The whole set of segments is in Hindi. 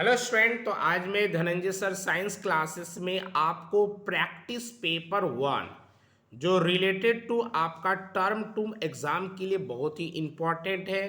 Hello student. तो आज मैं धनंजय सर साइंस क्लासेस में आपको प्रैक्टिस पेपर 1 जो रिलेटेड टू आपका टर्म टू एग्जाम के लिए बहुत ही इम्पॉर्टेंट है।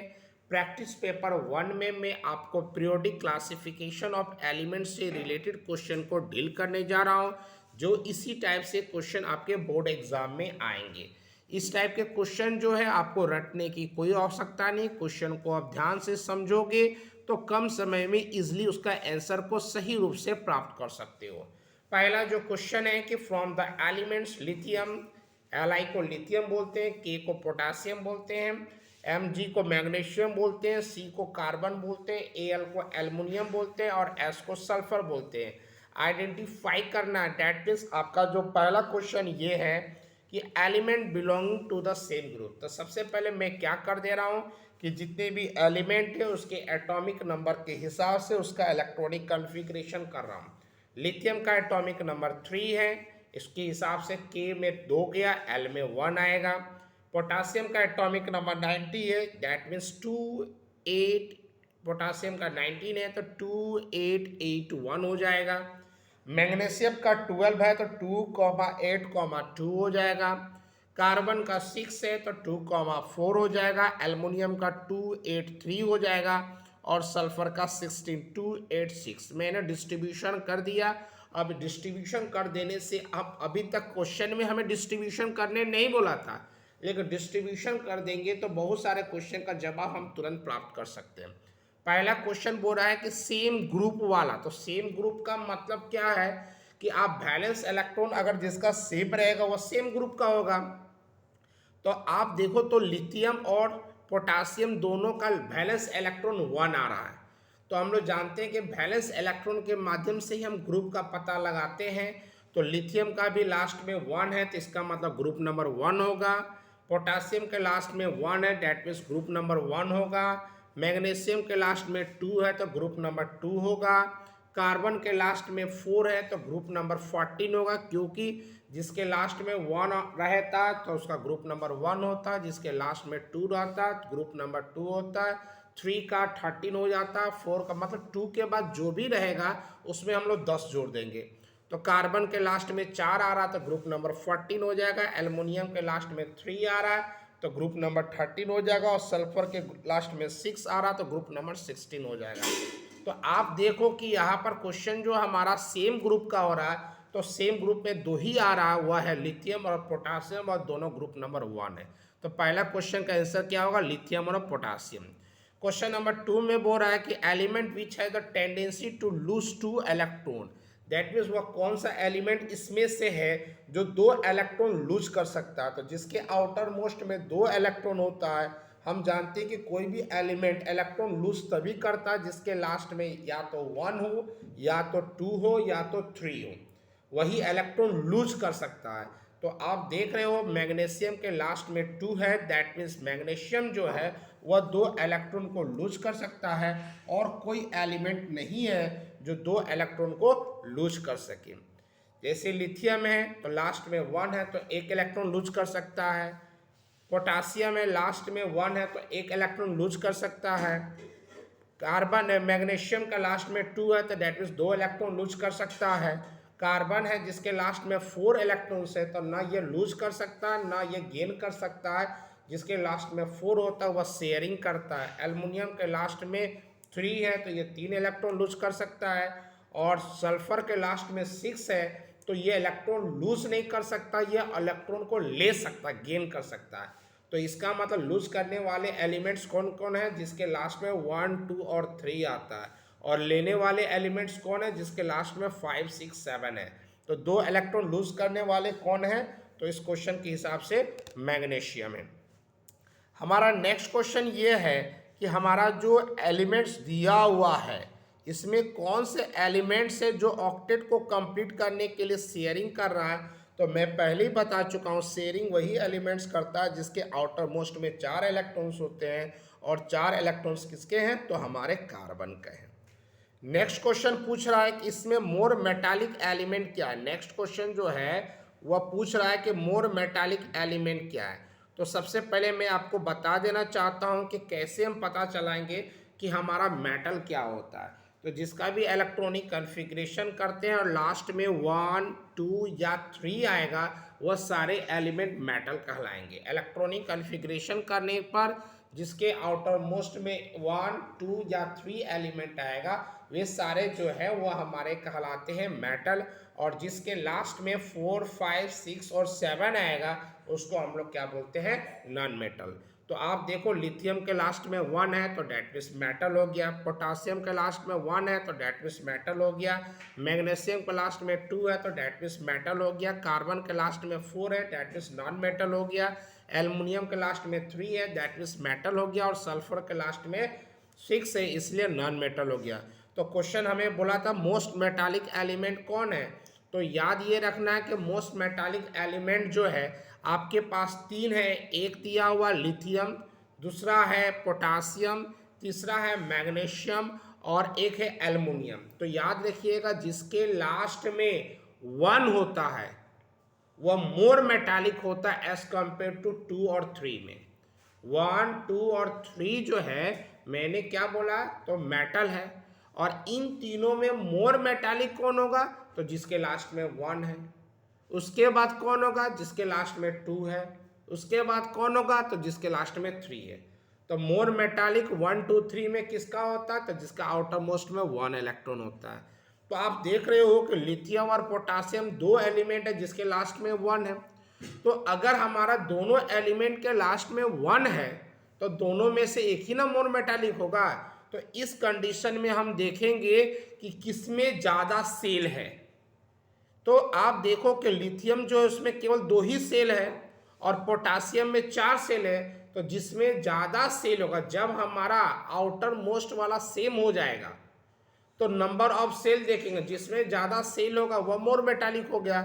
प्रैक्टिस पेपर 1 में मैं आपको पीरियोडिक क्लासिफिकेशन ऑफ एलिमेंट्स से रिलेटेड क्वेश्चन को डील करने जा रहा हूँ, जो इसी टाइप से क्वेश्चन आपके बोर्ड एग्जाम में आएंगे। इस टाइप के क्वेश्चन जो है आपको रटने की कोई आवश्यकता नहीं। क्वेश्चन को आप ध्यान से समझोगे तो कम समय में इजिली उसका आंसर को सही रूप से प्राप्त कर सकते हो। पहला जो क्वेश्चन है कि from the elements lithium, Li को लिथियम बोलते हैं, K को पोटासियम बोलते हैं, Mg को मैग्नीशियम बोलते हैं, C को कार्बन बोलते हैं, Al को एल्युमिनियम बोलते हैं और S को सल्फर बोलते हैं। आइडेंटिफाई करना, डैट मीन्स आपका जो पहला क्वेश्चन ये है कि element belonging to the same group. तो सबसे पहले मैं क्या कर दे रहा हूँ कि जितने भी एलिमेंट है उसके एटॉमिक नंबर के हिसाब से उसका इलेक्ट्रॉनिक कॉन्फ़िगरेशन कर रहा हूँ। लिथियम का एटॉमिक नंबर 3 है, इसके हिसाब से K में 2 गया, L में 1 आएगा। पोटासियम का एटॉमिक नंबर 90 है, दैट मीन्स 2 8, पोटासियम का 19 है तो 2881 हो जाएगा। मैग्नीशियम का 12 है तो 2,8,2 हो जाएगा। कार्बन का 6 है तो 2,4 हो जाएगा। एल्युमिनियम का 283 हो जाएगा और सल्फर का 16286। मैंने डिस्ट्रीब्यूशन कर दिया। अब डिस्ट्रीब्यूशन कर देने से अब अभी तक क्वेश्चन में हमें डिस्ट्रीब्यूशन करने नहीं बोला था, लेकिन डिस्ट्रीब्यूशन कर देंगे तो बहुत सारे क्वेश्चन का जवाब हम तुरंत प्राप्त कर सकते हैं। पहला क्वेश्चन बोल रहा है कि सेम ग्रुप वाला। तो सेम ग्रुप का मतलब क्या है कि आप वैलेंस इलेक्ट्रॉन अगर जिसका सेम रहेगा वह सेम ग्रुप का होगा। तो आप देखो तो लिथियम और पोटासियम दोनों का वैलेंस इलेक्ट्रॉन 1 आ रहा है। तो हम लोग जानते हैं कि वैलेंस इलेक्ट्रॉन के माध्यम से ही हम ग्रुप का पता लगाते हैं। तो लिथियम का भी लास्ट में 1 है तो इसका मतलब ग्रुप नंबर 1 होगा। पोटासियम के लास्ट में 1 है, डैट मीन्स ग्रुप नंबर 1 होगा। मैग्नीशियम के लास्ट में 2 है तो ग्रुप नंबर 2 होगा। कार्बन के लास्ट में 4 है तो ग्रुप नंबर 14 होगा, क्योंकि जिसके लास्ट में 1 रहता है तो उसका ग्रुप नंबर 1 होता है, जिसके लास्ट में 2 रहता है तो ग्रुप नंबर 2 होता है। 3 का 13 हो जाता है, 4 का मतलब 2 के बाद जो भी रहेगा उसमें हम लोग 10 जोड़ देंगे। तो कार्बन के लास्ट में 4 आ रहा तो ग्रुप नंबर 14 हो जाएगा। एल्युमिनियम के लास्ट में 3 आ रहा है तो ग्रुप नंबर 13 हो जाएगा और सल्फर के लास्ट में 6 आ रहा तो ग्रुप नंबर 16 हो जाएगा। तो आप देखो कि यहाँ पर क्वेश्चन जो हमारा सेम ग्रुप का हो रहा है, तो सेम ग्रुप में 2 ही आ रहा है, वह है लिथियम और पोटासियम और दोनों ग्रुप नंबर 1 है। तो पहला क्वेश्चन का आंसर क्या होगा? लिथियम और पोटासियम। क्वेश्चन नंबर 2 में बोल रहा है कि एलिमेंट विच है the tendency to lose 2 electron. That means वह कौन सा एलिमेंट इसमें से है जो 2 इलेक्ट्रॉन लूज कर सकता है। तो जिसके आउटर मोस्ट में 2 इलेक्ट्रॉन होता है, हम जानते हैं कि कोई भी एलिमेंट इलेक्ट्रॉन लूज तभी करता है जिसके लास्ट में या तो 1 हो, या तो 2 हो, या तो 3 हो, वही इलेक्ट्रॉन लूज कर सकता है। तो आप देख रहे हो मैग्नीशियम के लास्ट में 2 है, दैट मीन्स मैग्नीशियम जो है वह 2 इलेक्ट्रॉन को लूज कर सकता है और कोई एलिमेंट नहीं है जो 2 इलेक्ट्रॉन को लूज कर सके। जैसे लिथियम है तो लास्ट में 1 है तो 1 इलेक्ट्रॉन लूज कर सकता है। पोटासियम है लास्ट में 1 है तो 1 इलेक्ट्रॉन लूज कर सकता है। कार्बन है, मैग्नीशियम का लास्ट में 2 है तो डेट मीन्स 2 इलेक्ट्रॉन लूज कर सकता है। कार्बन है जिसके लास्ट में 4 इलेक्ट्रॉन्स है तो ना ये लूज कर सकता है ना ये गेन कर सकता है। जिसके लास्ट में 4 होता है वह शेयरिंग करता है। एल्युमिनियम के लास्ट में 3 है तो ये 3 इलेक्ट्रॉन लूज कर सकता है। और सल्फर के लास्ट में 6 है तो ये इलेक्ट्रॉन लूज नहीं कर सकता, ये इलेक्ट्रॉन को ले सकता है, गेन कर सकता है। तो इसका मतलब लूज करने वाले एलिमेंट्स कौन कौन है? जिसके लास्ट में 1 2 और 3 आता है। और लेने वाले एलिमेंट्स कौन है? जिसके लास्ट में 5 6 7 है। तो 2 इलेक्ट्रॉन लूज करने वाले कौन है? तो इस क्वेश्चन के हिसाब से मैग्नीशियम है। हमारा नेक्स्ट क्वेश्चन ये है कि हमारा जो एलिमेंट्स दिया हुआ है इसमें कौन से एलिमेंट्स है जो ऑक्टेट को कंप्लीट करने के लिए शेयरिंग कर रहा है। तो मैं पहले ही बता चुका हूँ, शेयरिंग वही एलिमेंट्स करता है जिसके आउटर मोस्ट में 4 इलेक्ट्रॉन्स होते हैं और 4 इलेक्ट्रॉन्स किसके हैं? तो हमारे कार्बन के हैं। नेक्स्ट क्वेश्चन पूछ रहा है कि इसमें मोर मेटालिक एलिमेंट क्या है। नेक्स्ट क्वेश्चन जो है वह पूछ रहा है कि मोर मेटालिक एलिमेंट क्या है। तो सबसे पहले मैं आपको बता देना चाहता हूं कि कैसे हम पता चलाएंगे कि हमारा मेटल क्या होता है। तो जिसका भी इलेक्ट्रॉनिक कॉन्फ़िगरेशन करते हैं और लास्ट में 1 2 या 3 आएगा, वह सारे एलिमेंट मेटल कहलाएंगे। इलेक्ट्रॉनिक कॉन्फ़िगरेशन करने पर जिसके आउटर मोस्ट में 1 2 या 3 एलिमेंट आएगा, वे सारे जो है वो हमारे कहलाते हैं मेटल, और जिसके लास्ट में 4 5 6 और 7 आएगा उसको हम लोग क्या बोलते हैं, नॉन मेटल। तो आप देखो लिथियम के लास्ट में 1 है तो डेट मीन्स मेटल हो गया, पोटासियम के लास्ट में 1 है तो डेट मीन्स मेटल हो गया, मैग्नीशियम के लास्ट में 2 है तो डेट मीन्स मेटल हो गया, कार्बन के लास्ट में 4 है डेट मीन्स नॉन मेटल हो गया, एल्युमिनियम के लास्ट में 3 है दैट मीन्स मेटल हो गया, और सल्फर के लास्ट में 6 है इसलिए नॉन मेटल हो गया। तो क्वेश्चन हमें बोला था मोस्ट मेटालिक एलिमेंट कौन है, तो याद ये रखना है कि मोस्ट मेटालिक एलिमेंट जो है आपके पास 3 है। एक दिया हुआ लिथियम, दूसरा है पोटासियम, तीसरा है मैग्नीशियम और एक है एल्युमिनियम। तो याद रखिएगा जिसके लास्ट में 1 होता है वह मोर मेटालिक होता है एज कंपेयर टू 2 और 3 में। 1 2 और 3 जो है मैंने क्या बोला, तो मेटल है, और इन तीनों में मोर मेटालिक कौन होगा, तो जिसके लास्ट में 1 है। उसके बाद कौन होगा, जिसके लास्ट में 2 है। उसके बाद कौन होगा, तो जिसके लास्ट में 3 है। तो मोर मेटालिक 1 2 3 में किसका होता है, तो जिसका आउटर मोस्ट में 1 इलेक्ट्रॉन होता है। तो आप देख रहे हो कि लिथियम और पोटासियम 2 एलिमेंट है जिसके लास्ट में 1 है। तो अगर हमारा दोनों एलिमेंट के लास्ट में 1 है तो दोनों में से एक ही ना मोर मेटालिक होगा। तो इस कंडीशन में हम देखेंगे कि किसमें ज़्यादा सेल है। तो आप देखो कि लिथियम जो है उसमें केवल 2 ही सेल है और पोटासियम में 4 सेल है। तो जिसमें ज़्यादा सेल होगा, जब हमारा आउटर मोस्ट वाला सेम हो जाएगा तो नंबर ऑफ सेल देखेंगे, जिसमें ज़्यादा सेल होगा वह मोर मेटालिक हो गया।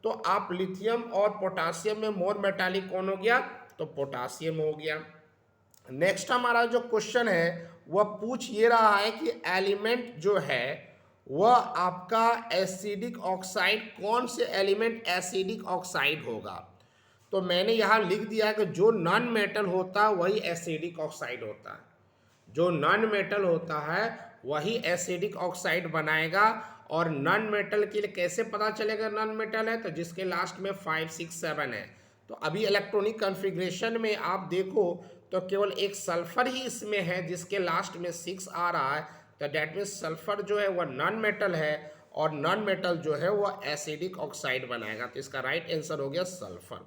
तो आप लिथियम और पोटासियम में मोर मेटालिक कौन हो गया, तो पोटासियम हो गया। नेक्स्ट हमारा जो क्वेश्चन है वह पूछ ये रहा है कि एलिमेंट जो है वह आपका एसिडिक ऑक्साइड, कौन से एलिमेंट एसिडिक ऑक्साइड होगा। तो मैंने यहाँ लिख दिया है कि जो नॉन मेटल होता है वही एसिडिक ऑक्साइड होता है। जो नॉन मेटल होता है वही एसिडिक ऑक्साइड बनाएगा। और नॉन मेटल के लिए कैसे पता चलेगा नॉन मेटल है, तो जिसके लास्ट में 5 6 7 है। तो अभी इलेक्ट्रॉनिक कॉन्फ़िगरेशन में आप देखो तो केवल एक सल्फर ही इसमें है जिसके लास्ट में 6 आ रहा है। तो डैट मीन्स सल्फर जो है वह नॉन मेटल है और नॉन मेटल जो है वह एसिडिक ऑक्साइड बनाएगा। तो इसका राइट आंसर हो गया सल्फर।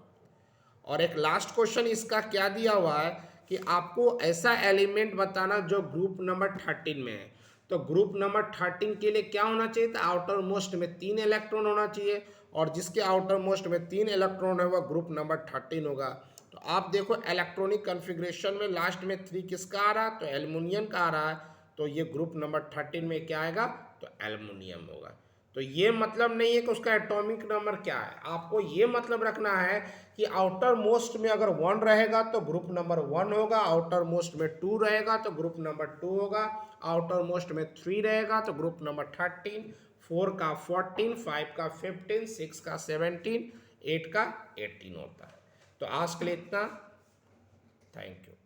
और एक लास्ट क्वेश्चन इसका क्या दिया हुआ है कि आपको ऐसा एलिमेंट बताना जो ग्रुप नंबर 13 में है। तो ग्रुप नंबर 13 के लिए क्या होना चाहिए था, आउटर मोस्ट में 3 इलेक्ट्रॉन होना चाहिए, और जिसके आउटर मोस्ट में 3 इलेक्ट्रॉन है वह ग्रुप नंबर 13 होगा। तो आप देखो इलेक्ट्रॉनिक कॉन्फ़िगरेशन में लास्ट में 3 किसका आ रहा है, तो एल्युमिनियम का आ रहा है। तो ये ग्रुप नंबर 13 में क्या आएगा, तो एल्युमिनियम होगा। तो ये मतलब नहीं है कि उसका एटॉमिक नंबर क्या है, आपको ये मतलब रखना है कि आउटर मोस्ट में अगर 1 रहेगा तो ग्रुप नंबर 1 होगा, आउटर मोस्ट में 2 रहेगा तो ग्रुप नंबर 2 होगा, आउटर मोस्ट में 3 रहेगा तो ग्रुप नंबर 13, 4 का 14, 5 का 15, 6 का 17, 8 का 18 होता है। तो आज के लिए इतना, थैंक यू।